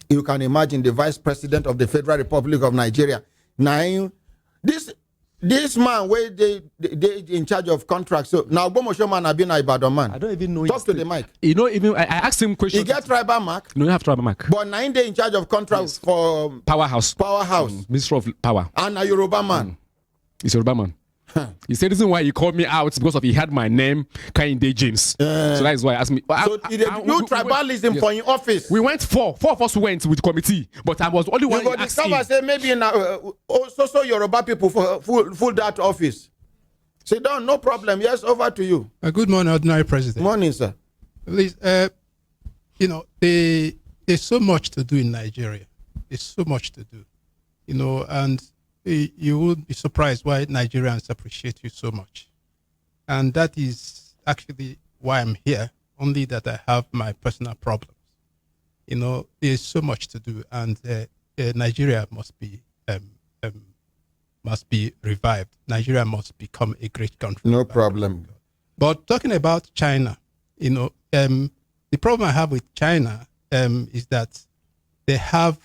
You can imagine the vice president of the Federal Republic of Nigeria. Now, this man where they in charge of contracts. So now Bomosho man have been a Ibadan man. I don't even know. Talk to the mic. You know, even I asked him questions. He get tribal mark. No, you have tribal mark. But now they in charge of contracts for Powerhouse. Minister of Power. And a Yoruba man. He's a Yoruba man. He said the reason why he called me out because of he had my name, Kehinde James. So that is why he asked me. So he did tribalism for in office. We went four of us went with the committee, but I was the only one. You got discover say maybe also Yoruba people full that office. Sit down, no problem. Yes, over to you. Good morning, Ordinary President. Morning, sir. Please, you know, there's so much to do in Nigeria. There's so much to do, you know, and you would be surprised why Nigerians appreciate you so much. And that is actually why I'm here, only that I have my personal problems. You know, there's so much to do, and Nigeria must be revived. Nigeria must become a great country. No problem. But talking about China, you know, the problem I have with China is that they have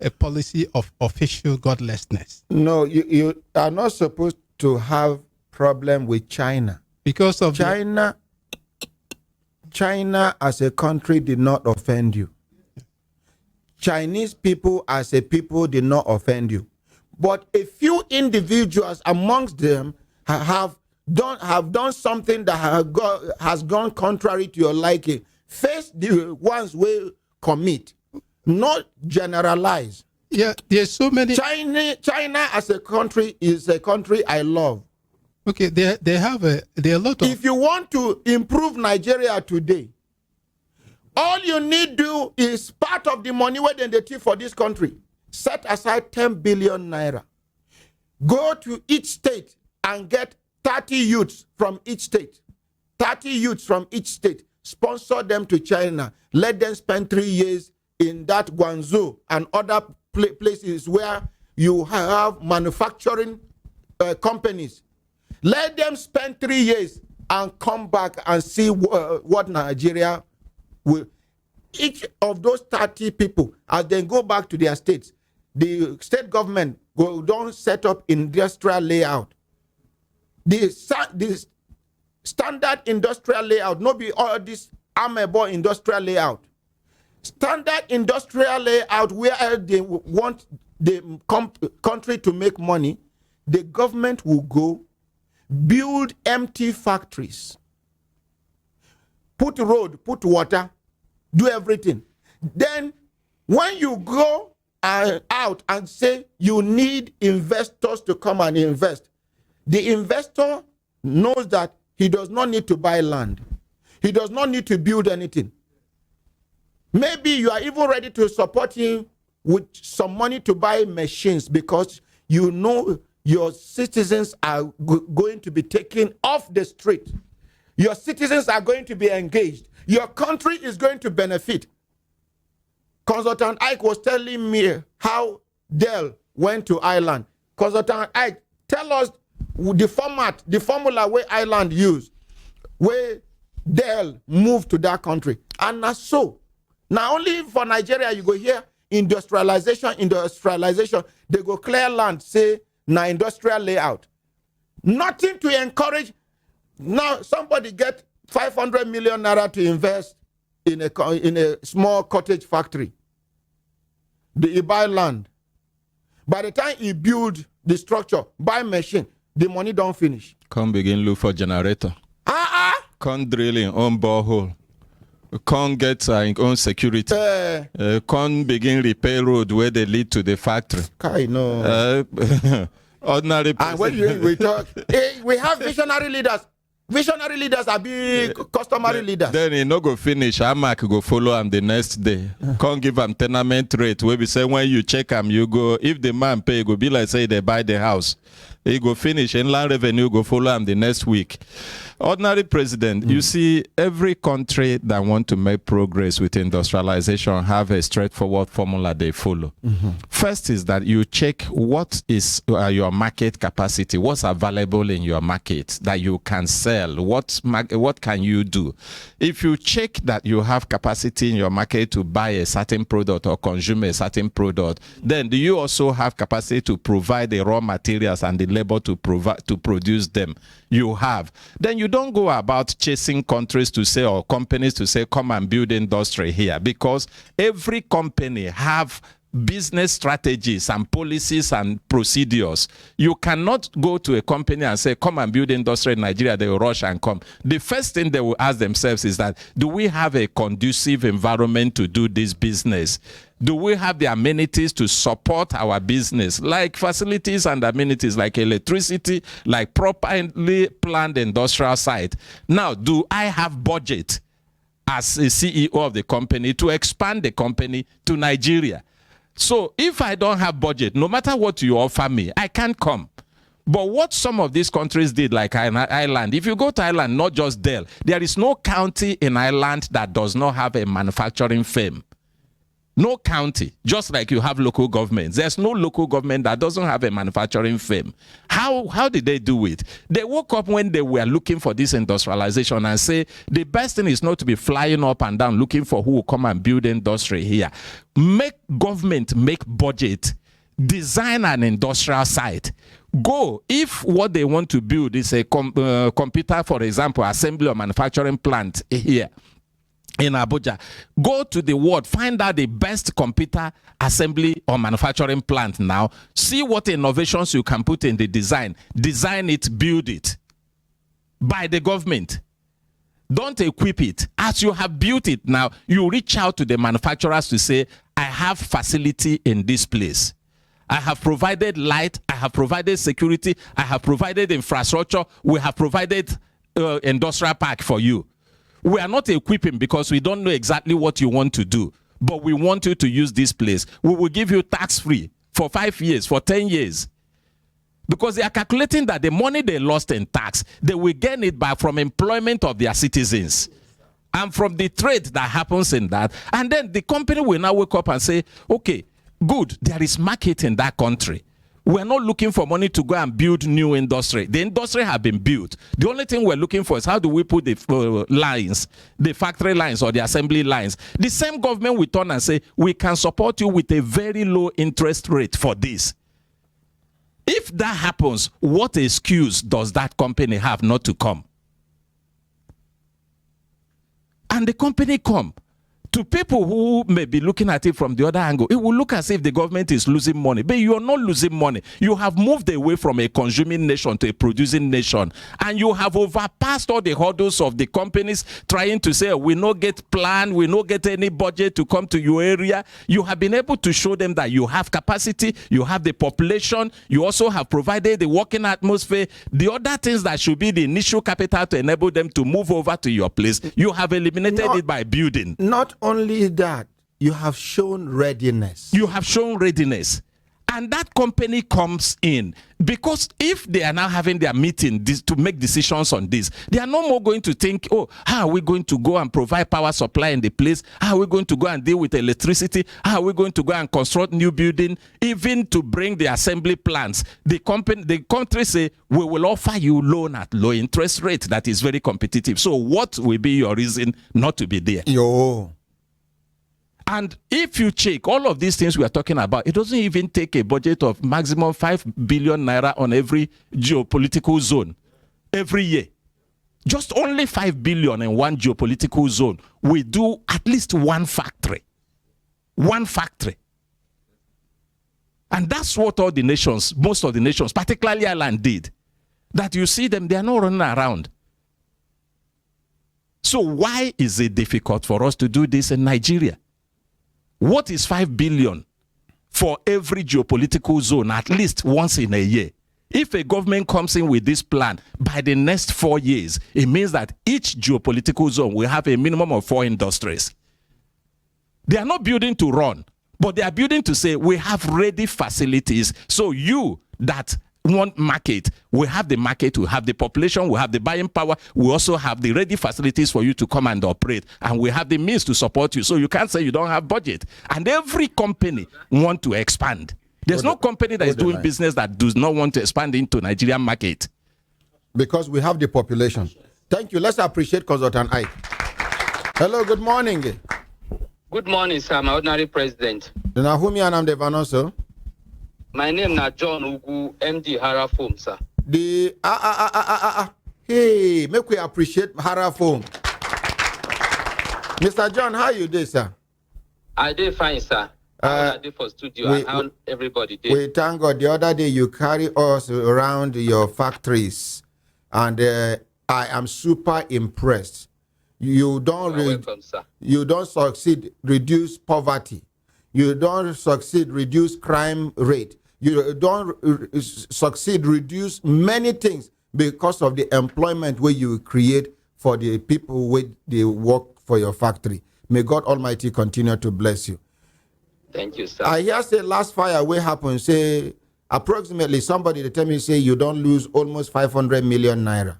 a policy of official godlessness. No, you are not supposed to have problem with China. Because of China as a country did not offend you. Chinese people as a people did not offend you. But a few individuals amongst them have done something that has gone contrary to your liking. Face the ones who commit. Not generalize. Yeah, there's so many. China as a country is a country I love. Okay, there are a lot of. If you want to improve Nigeria today, all you need to do is part of the money where they take for this country. Set aside 10 billion naira. Go to each state and get 30 youths from each state. 30 youths from each state. Sponsor them to China. Let them spend 3 years in that Guangzhou and other places where you have manufacturing companies. Let them spend 3 years and come back and see what Nigeria will. Each of those 30 people, as they go back to their states, the state government don't set up industrial layout. The standard industrial layout, not be all this amebo industrial layout. Standard industrial layout where they want the country to make money, the government will go build empty factories, put road, put water, do everything. Then when you go out and say you need investors to come and invest, the investor knows that he does not need to buy land. He does not need to build anything. Maybe you are even ready to support him with some money to buy machines because you know your citizens are going to be taken off the street. Your citizens are going to be engaged. Your country is going to benefit. Consultant Ike was telling me how Dell went to Ireland. Consultant Ike, tell us the formula where Ireland used, where Dell moved to that country. And that's so. Now only for Nigeria, you go here, industrialization. They go clear land, say, na industrial layout. Nothing to encourage. Now somebody get 500 million naira to invest in a small cottage factory. He buy land. By the time he build the structure, buy machine, the money don't finish. Come begin look for generator. Come drilling on borehole. Come get own security. Come begin repair road where they lead to the factory. I know. Ordinary person. And when we talk, we have visionary leaders. Visionary leaders are big customary leaders. Then he no go finish. Amac go follow him the next day. Can't give him tenement rate. Where we say when you check him, you go. If the man pay, go be like say they buy the house. He go finish. Inland revenue go follow him the next week. Ordinary president, you see, every country that want to make progress with industrialization have a straightforward formula they follow. First is that you check what is your market capacity, what's available in your market that you can sell, what can you do. If you check that you have capacity in your market to buy a certain product or consume a certain product, then do you also have capacity to provide the raw materials and the labor to produce them? You have. Then you don't go about chasing countries to say, or companies to say, come and build industry here, because every company have business strategies and policies and procedures. You cannot go to a company and say, come and build industry in Nigeria. They will rush and come. The first thing they will ask themselves is that, do we have a conducive environment to do this business? Do we have the amenities to support our business, like facilities and amenities like electricity, like properly planned industrial site? Now, do I have budget as a CEO of the company to expand the company to Nigeria? So if I don't have budget, no matter what you offer me, I can't come. But what some of these countries did, like Ireland, if you go to Ireland, not just Dell, there is no county in Ireland that does not have a manufacturing firm. No county, just like you have local governments. There's no local government that doesn't have a manufacturing firm. How did they do it? They woke up when they were looking for this industrialization and say, the best thing is not to be flying up and down looking for who will come and build industry here. Make government make budget, design an industrial site. Go, if what they want to build is a computer, for example, assembly or manufacturing plant here in Abuja, go to the world, find out the best computer assembly or manufacturing plant now, see what innovations you can put in the design it, build it by the government. Don't equip it. As you have built it now, you reach out to the manufacturers to say, I have facility in this place. I have provided light, I have provided security, I have provided infrastructure, we have provided industrial park for you. We are not equipping because we don't know exactly what you want to do, but we want you to use this place. We will give you tax-free for 5 years, for 10 years. Because they are calculating that the money they lost in tax, they will gain it back from employment of their citizens and from the trade that happens in that. And then the company will now wake up and say, okay, good, there is market in that country. We're not looking for money to go and build new industry. The industry have been built. The only thing we're looking for is how do we put the lines, the factory lines or the assembly lines. The same government will turn and say, we can support you with a very low interest rate for this. If that happens, what excuse does that company have not to come? And the company come. To people who may be looking at it from the other angle, it will look as if the government is losing money. But you are not losing money. You have moved away from a consuming nation to a producing nation. And you have overpassed all the hurdles of the companies trying to say, we no get plan, we no get any budget to come to your area. You have been able to show them that you have capacity, you have the population, you also have provided the working atmosphere. The other things that should be the initial capital to enable them to move over to your place, you have eliminated it by building. Not only that, you have shown readiness. You have shown readiness. And that company comes in because if they are now having their meeting to make decisions on this, they are no more going to think, oh, how are we going to go and provide power supply in the place? How are we going to go and deal with electricity? How are we going to go and construct new building? Even to bring the assembly plants, the country say, we will offer you loan at low interest rate that is very competitive. So what will be your reason not to be there? And if you check all of these things we are talking about, it doesn't even take a budget of maximum 5 billion naira on every geopolitical zone every year. Just only 5 billion in one geopolitical zone. We do at least one factory. One factory. And that's what all the nations, most of the nations, particularly Ireland, did. That you see them, they are not running around. So why is it difficult for us to do this in Nigeria? What is 5 billion for every geopolitical zone at least once in a year? If a government comes in with this plan, by the next 4 years, it means that each geopolitical zone will have a minimum of 4 industries. They are not building to run, but they are building to say, we have ready facilities. So you that want market. We have the market, we have the population, we have the buying power, we also have the ready facilities for you to come and operate, and we have the means to support you. So you can't say you don't have budget. And every company want to expand. There's no company that is doing business that does not want to expand into Nigerian market. Because we have the population. Thank you. Let's appreciate Consultant Ike. Hello, good morning. Good morning, sir. My ordinary president. Nahumi and Devanoso. My name is John Ugu, MD Hara Foam, sir. Hey, make we appreciate Hara Foam. Mr. John, how you doing, sir? I did fine, sir. I did for studio and how everybody did. We thank God. The other day you carry us around your factories, and I am super impressed. You don't succeed reduce poverty. You don't succeed reduce crime rate. You don't succeed reduce many things because of the employment where you create for the people where they work for your factory. May God Almighty continue to bless you. Thank you, sir. I hear say last fire where happened, say approximately somebody they tell me say you don't lose almost 500 million naira.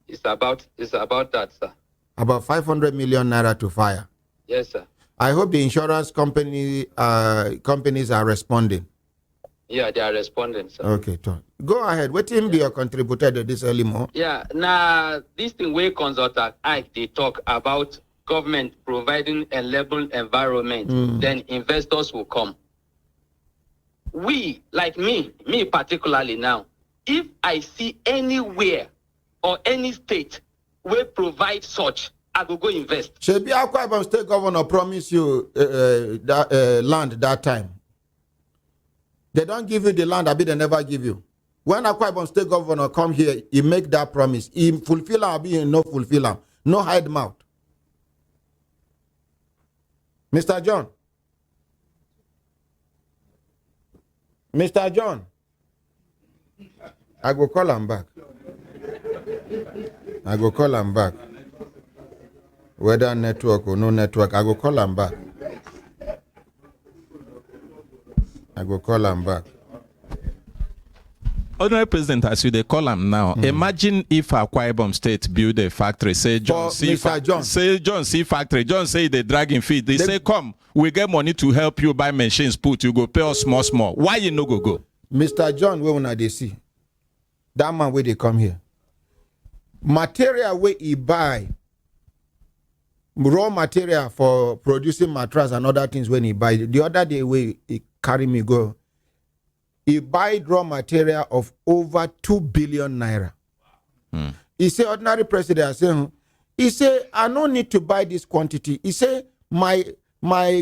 It's about that, sir. About 500 million naira to fire. Yes, sir. I hope the insurance companies are responding. Yeah, they are responding, sir. Okay, go ahead. What him be your contributor to this early more? Yeah, now this thing where Consultant Ike they talk about government providing a level environment, then investors will come. We, like me particularly now, if I see anywhere or any state will provide such, I will go invest. Shebi Akwa Ibom State Governor promise you land that time. They don't give you the land, I be they never give you. When Akwa Ibom State Governor come here, he make that promise. He fulfill am, be no fulfill am. No hide mouth. Mr. John. Mr. John. I go call him back. I go call him back. Whether network or no network, I go call him back. I go call him back. Ordinary President, as you they call him now, imagine if Akwa Ibom State build a factory, say John C. Say John C. factory. John say they dragging feet. They say, come, we get money to help you buy machines, put you go pay us small. Why you no go? Mr. John, where una they see? That man where they come here. Material where he buy, raw material for producing mattress and other things when he buy. The other day where he carry me go, he buy raw material of over 2 billion naira. He say, ordinary president, he say, I no need to buy this quantity. He say, my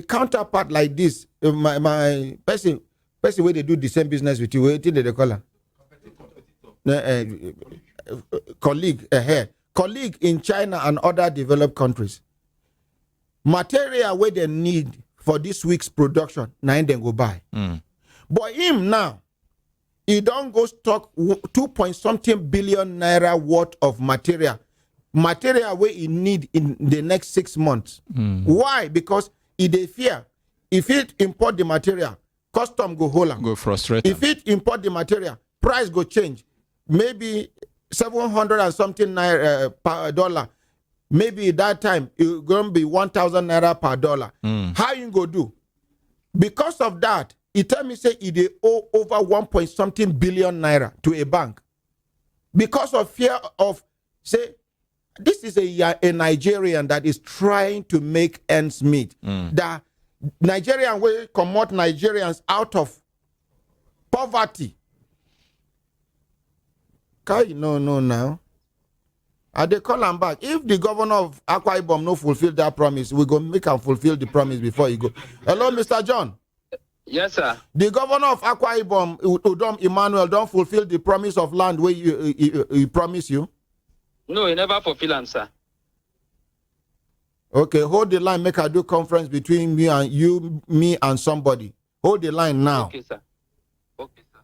counterpart like this, my person where they do the same business with you, what did they call her? Colleague in China and other developed countries. Material where they need for this week's production, now then go buy. But him now, he don't go stock 2-point-something billion naira worth of material where he need in the next 6 months. Why? Because he dey fear if it import the material, custom go hold am. Go frustrate. If it import the material, price go change. Maybe 700 and something naira per dollar. Maybe that time it gonna be 1,000 naira per dollar. How you go do? Because of that, he tell me say he dey owe over 1-point-something billion naira to a bank. Because of fear of, say, this is a Nigerian that is trying to make ends meet. The Nigerian will promote Nigerians out of poverty. Can you know now? And they call him back. If the governor of Akwa Ibom no fulfill that promise, we go make him fulfill the promise before he go. Hello, Mr. John. Yes, sir. The governor of Akwa Ibom, Udom Emmanuel, don't fulfill the promise of land where he promised you? No, he never fulfill him, sir. Okay, hold the line. Make I do conference between me and somebody. Hold the line now. Okay, sir. Okay, sir.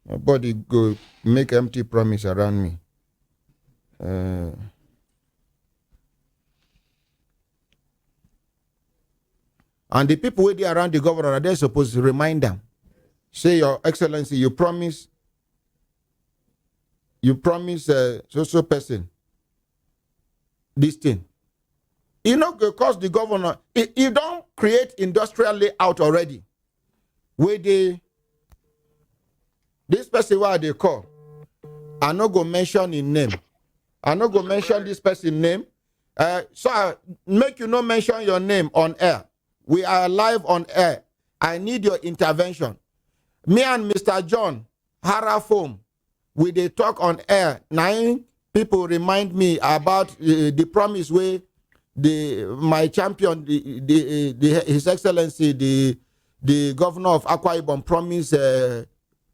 Nobody go make empty promise around me. And the people waiting around the governor, are they supposed to remind them? Say, Your Excellency, you promise so person this thing. You know, because the governor, you don't create industrial layout already. Where this person what they call, I not go mention his name. I not go mention this person's name. So I make you not mention your name on air. We are live on air. I need your intervention. Me and Mr. John Harafom, we they talk on air. 9 people remind me about the promise way my champion, His Excellency, the governor of Akwa Ibom promised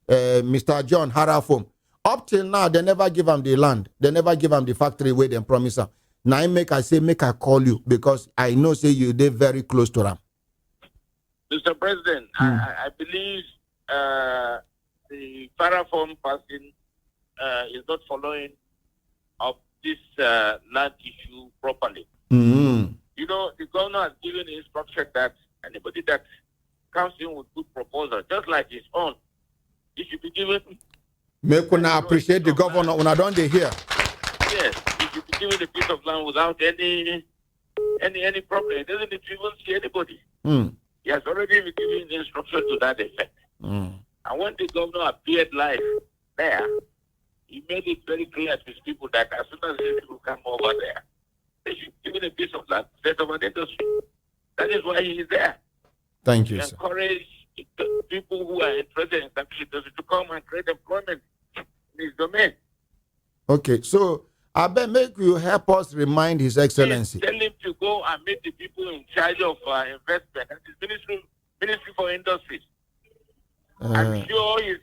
Mr. John Harafom. Up till now, they never give him the land. They never give him the factory where they promise him. Now make I call you because I know say you they very close to them. Mr. President, I believe the Farafom person is not following up this land issue properly. Mm-hmm. You know, the governor has given instruction that anybody that comes in with good proposal, just like his own, he should be given. Make una appreciate the governor when I don't they hear. Yes, he should be given a piece of land without any problem. It doesn't even see anybody. Mm. He has already been given instruction to that effect. Mm. And when the governor appeared live there, he made it very clear to his people that as soon as these people come over there, they should give him a piece of land, set of an industry. That is why he is there. Thank you, To sir. encourage people who are interested in such industry to come and create employment in his domain. Okay, so I bet make you help us remind His Excellency. Tell him to go and meet the people in charge of investment. That is Ministry for Industries. I'm sure his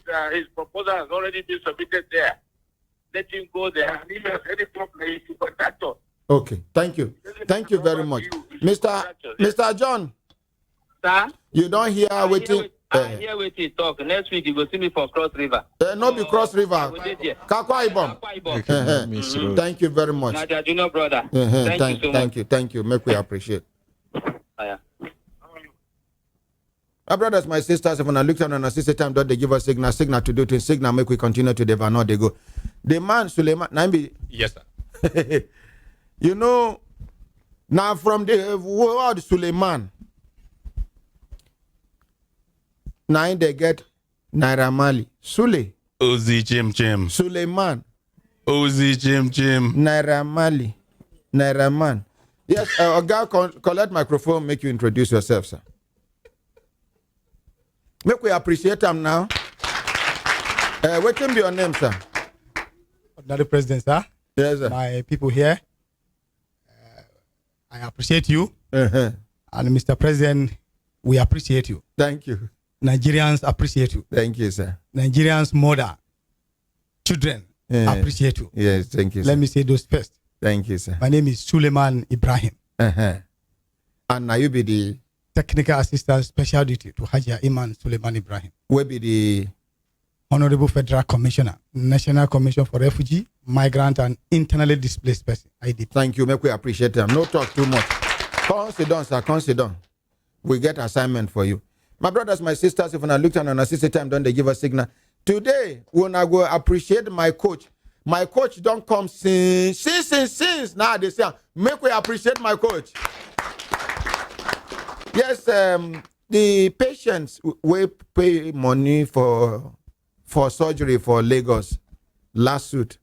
proposal has already been submitted there. Let him go there, and if he has any problem, he should contact us. Okay, thank you. Thank you very much. Mr. John, Sir? you don't hear waiting. I hear what you talk. Next week you go see me for Cross River. Not be Cross River. We did here. Kakwa Ibom. Akwa Ibom. Thank you very much. Now, your junior brother. Thank you so much. Thank you. Make we appreciate. Yeah. My brothers, my sisters, if I look at an assistant time, don't they give us signal to do things, signal make we continue to develop, they go. The man, Suleiman, Yes, sir. you know, now from the word Suleiman, now they get Naira Mali. Sule. Ozi Jim. Suleiman. Ozi Jim. Naira Mali. Naira Man. Yes, Oga, collect microphone, make you introduce yourself, sir. Make we appreciate them now. What can be your name, sir? Ordinary President, sir. Yes, sir. My people here, I appreciate you. Uh-huh. And Mr. President, we appreciate you. Thank you. Nigerians appreciate you. Thank you, sir. Nigerians' mother, children appreciate you. Yes, thank you, sir. Let me say those first. Thank you, sir. My name is Suleiman Ibrahim. Uh-huh. And now you be the... Technical Assistant Special Duty to Hajia Iman Suleiman Ibrahim. We be the... Honorable Federal Commissioner, National Commission for Refugee, Migrant and Internally Displaced Person, IDP. Thank you. Make we appreciate them. No talk too much. Come sit down, sir. Come sit down. We get assignment for you. My brothers, my sisters, if I look at an assistant time, don't they give a signal? Today, when I go appreciate my coach don't come since. Now they say, make we appreciate my coach. Yes, the patients will pay money for surgery for Lagos last suit.